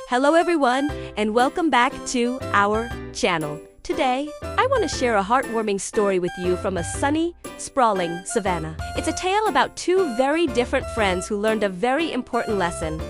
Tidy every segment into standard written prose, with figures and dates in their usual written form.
Hello everyone, and welcome back to our channel. Today, I want to share a heartwarming story with you from a sunny, sprawling savannah. It's a tale about two very different friends who learned a very important lesson.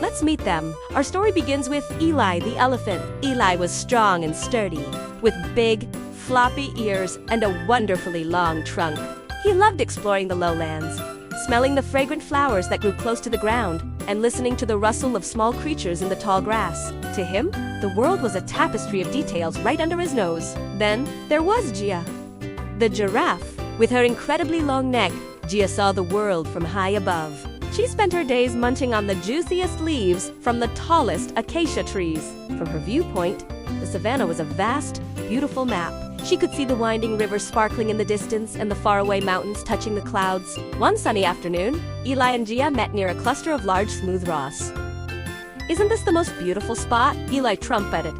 Let's meet them. Our story begins with Eli the elephant. Eli was strong and sturdy, with big, floppy ears and a wonderfully long trunk. He loved exploring the lowlands, smelling the fragrant flowers that grew close to the ground, and listening to the rustle of small creatures in the tall grass. To him, the world was a tapestry of details right under his nose. Then, there was Gia, the giraffe. With her incredibly long neck, Gia saw the world from high above. She spent her days munching on the juiciest leaves from the tallest acacia trees. From her viewpoint, the savannah was a vast, beautiful map. She could see the winding river sparkling in the distance and the faraway mountains touching the clouds. One sunny afternoon, Eli and Gia met near a cluster of large smooth moss. "Isn't this the most beautiful spot?" Eli trumpeted.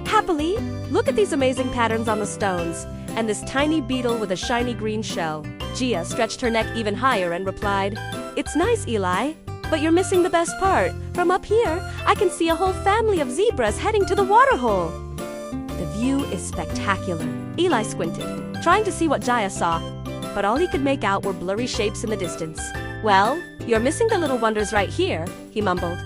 "Happily, look at these amazing patterns on the stones, and this tiny beetle with a shiny green shell." Gia stretched her neck even higher and replied, "It's nice, Eli, but you're missing the best part. From up here, I can see a whole family of zebras heading to the waterhole." "The view is spectacular." Eli squinted, trying to see what Gia saw, but all he could make out were blurry shapes in the distance. "Well, you're missing the little wonders right here," he mumbled.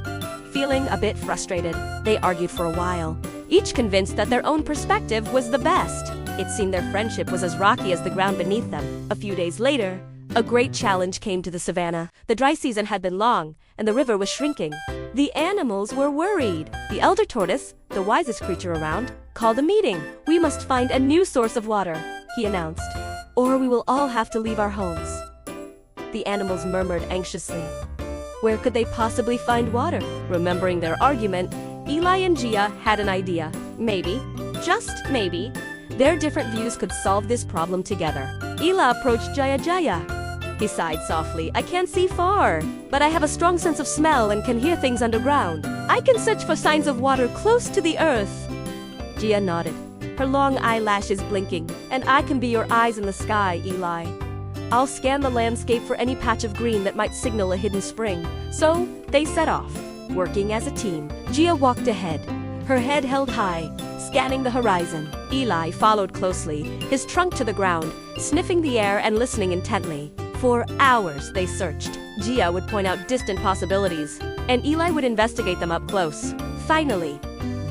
Feeling a bit frustrated, they argued for a while, each convinced that their own perspective was the best. It seemed their friendship was as rocky as the ground beneath them. A few days later, a great challenge came to the savannah. The dry season had been long, and the river was shrinking. The animals were worried. The elder tortoise, the wisest creature around, called a meeting. "We must find a new source of water," he announced, "or we will all have to leave our homes." The animals murmured anxiously. Where could they possibly find water? Remembering their argument, Eli and Gia had an idea. Maybe, just maybe, their different views could solve this problem together. Eli approached Gia. He sighed softly. "I can't see far, but I have a strong sense of smell and can hear things underground. I can search for signs of water close to the earth." Gia nodded, her long eyelashes blinking. "And I can be your eyes in the sky, Eli. I'll scan the landscape for any patch of green that might signal a hidden spring." So they set off, working as a team. Gia walked ahead, her head held high, scanning the horizon. Eli followed closely, his trunk to the ground, sniffing the air and listening intently. For hours they searched. Gia would point out distant possibilities, and Eli would investigate them up close. Finally,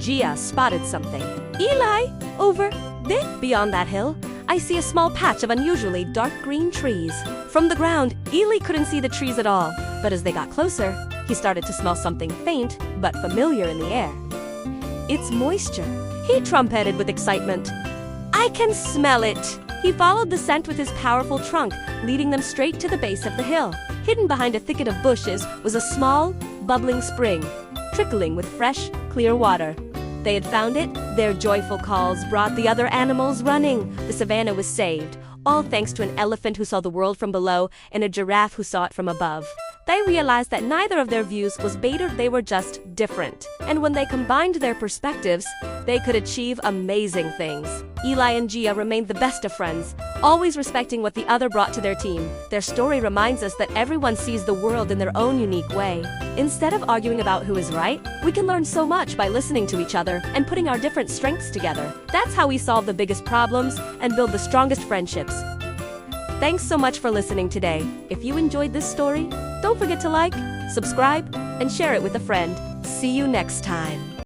Gia spotted something. "Eli, over there, beyond that hill, I see a small patch of unusually dark green trees." From the ground, Eli couldn't see the trees at all, but as they got closer, he started to smell something faint but familiar in the air. "It's moisture," he trumpeted with excitement. "I can smell it." He followed the scent with his powerful trunk, leading them straight to the base of the hill. Hidden behind a thicket of bushes was a small, bubbling spring, trickling with fresh, clear water. They had found it. Their joyful calls brought the other animals running. The savannah was saved, all thanks to an elephant who saw the world from below and a giraffe who saw it from above. They realized that neither of their views was beta, they were just different. And when they combined their perspectives, they could achieve amazing things. Eli and Gia remained the best of friends, always respecting what the other brought to their team. Their story reminds us that everyone sees the world in their own unique way. Instead of arguing about who is right, we can learn so much by listening to each other and putting our different strengths together. That's how we solve the biggest problems and build the strongest friendships. Thanks so much for listening today. If you enjoyed this story, don't forget to like, subscribe, and share it with a friend. See you next time.